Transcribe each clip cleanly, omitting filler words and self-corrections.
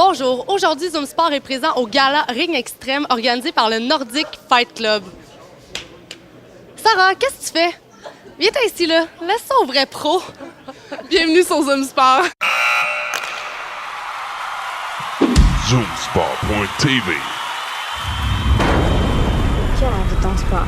Bonjour, aujourd'hui Zoom Sport est présent au gala Ring Extrême organisé par le Nordic Fight Club. Sarah, qu'est-ce que tu fais? Viens ici là, laisse ça au vrai pro. Bienvenue sur Zoom Sport. Zoomsport.tv. Cœur de ton sport.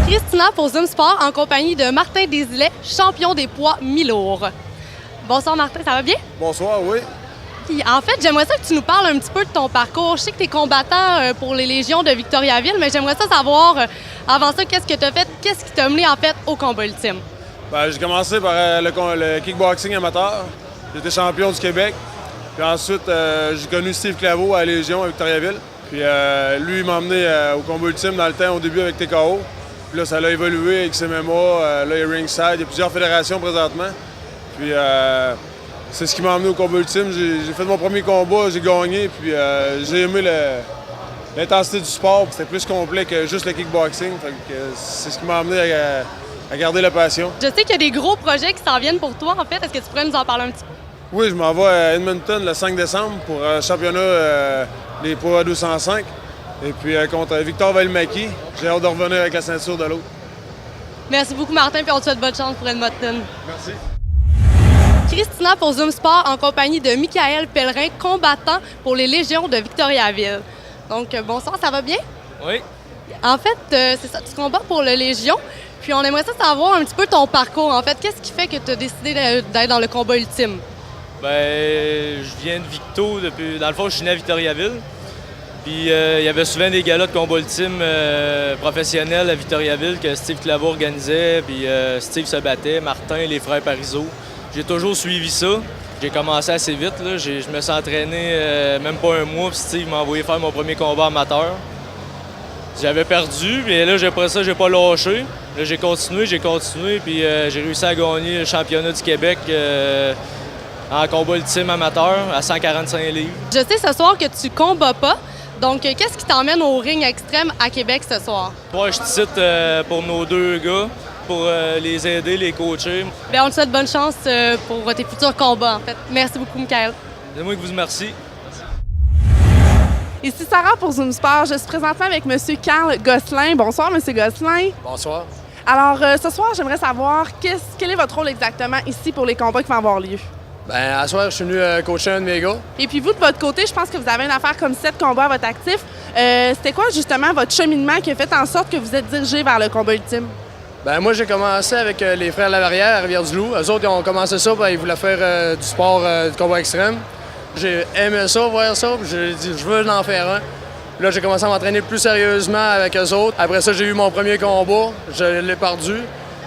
Christina pour Zoom Sport en compagnie de Martin Desilets, champion des poids mi-lourds. Bonsoir Martin, ça va bien? Bonsoir, oui. Puis, en fait, j'aimerais ça que tu nous parles un petit peu de ton parcours. Je sais que tu es combattant pour les Légions de Victoriaville, mais j'aimerais ça savoir, avant ça, qu'est-ce que tu as fait? Qu'est-ce qui t'a mené, en fait, au combat ultime? J'ai commencé par le kickboxing amateur. J'étais champion du Québec. Puis ensuite, j'ai connu Steve Claveau à la Légion à Victoriaville. Puis lui, il m'a emmené au combat ultime dans le temps, au début avec TKO. Puis là, ça a évolué avec CMMA, là, il y a Ringside. Il y a plusieurs fédérations présentement. Puis c'est ce qui m'a emmené au combat ultime. J'ai fait mon premier combat, j'ai gagné. Puis j'ai aimé l'intensité du sport. C'était plus complet que juste le kickboxing. C'est ce qui m'a amené à garder la passion. Je sais qu'il y a des gros projets qui s'en viennent pour toi, en fait. Est-ce que tu pourrais nous en parler un petit peu? Oui, je m'en vais à Edmonton le 5 décembre pour un championnat des poids 205. Et puis contre Victor Valmaki. J'ai hâte de revenir avec la ceinture de l'autre. Merci beaucoup, Martin, puis on te souhaite bonne chance pour Edmonton. Merci. Christina pour Zoom Sport en compagnie de Michael Pellerin, combattant pour les Légions de Victoriaville. Donc, bonsoir, ça va bien? Oui. En fait, c'est ça, tu combats pour le Légion. Puis on aimerait ça savoir un petit peu ton parcours. En fait, qu'est-ce qui fait que tu as décidé d'être dans le combat ultime? Je viens de Victo depuis. Dans le fond, je suis né à Victoriaville. Puis il y avait souvent des galas de combat ultime professionnels à Victoriaville que Steve Claveau organisait. Puis Steve se battait, Martin, les frères Parizeau. J'ai toujours suivi ça. J'ai commencé assez vite. Là. Je me suis entraîné même pas un mois. Puis Steve m'a envoyé faire mon premier combat amateur. J'avais perdu, mais là, après ça, j'ai pas lâché. Là, j'ai continué, puis j'ai réussi à gagner le championnat du Québec en combat ultime amateur à 145 livres. Je sais ce soir que tu combats pas. Donc, qu'est-ce qui t'emmène au ring extrême à Québec ce soir? Moi, je cite pour nos deux gars, pour les aider, les coacher. Bien, on te souhaite bonne chance pour tes futurs combats, en fait. Merci beaucoup, Michael. C'est moi qui vous remercie. Ici Sarah pour Zoom Sport. Je suis présentement avec M. Carl Gosselin. Bonsoir, M. Gosselin. Bonsoir. Alors, ce soir, j'aimerais savoir quel est votre rôle exactement ici pour les combats qui vont avoir lieu? À soir, je suis venu coacher un de mes gars. Et puis vous, de votre côté, je pense que vous avez une affaire comme 7 combats à votre actif. C'était quoi, justement, votre cheminement qui a fait en sorte que vous êtes dirigé vers le combat ultime? Moi, j'ai commencé avec les frères Laverrière à Rivière-du-Loup. Eux autres, ils ont commencé ça, ils voulaient faire du sport, du combat extrême. J'ai aimé ça, voir ça, puis j'ai dit, je veux en faire un. Là, j'ai commencé à m'entraîner plus sérieusement avec eux autres. Après ça, j'ai eu mon premier combat, je l'ai perdu.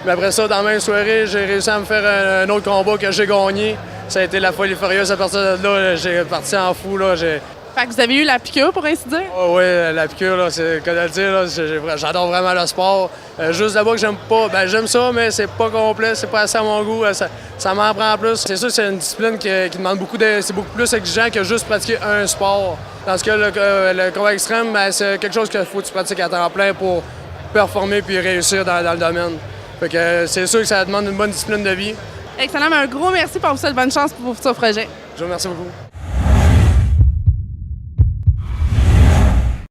Mais après ça, dans la même soirée, j'ai réussi à me faire un autre combat que j'ai gagné. Ça a été la folie furieuse. À partir de là, j'ai parti en fou. Là, Fait que vous avez eu la piqûre, pour ainsi dire? Oh, oui, la piqûre, là, c'est que de le dire, là, j'adore vraiment le sport. Juste là-bas que j'aime pas, j'aime ça, mais c'est pas complet, c'est pas assez à mon goût, ça m'en prend plus. C'est sûr que c'est une discipline qui demande c'est beaucoup plus exigeant que juste pratiquer un sport. Parce que le combat extrême, c'est quelque chose qu'il faut que tu pratiques à temps plein pour performer puis réussir dans le domaine. Fait que c'est sûr que ça demande une bonne discipline de vie. Excellent, un gros merci pour vous souhaiter bonne chance pour vos futurs projets. Je vous remercie beaucoup.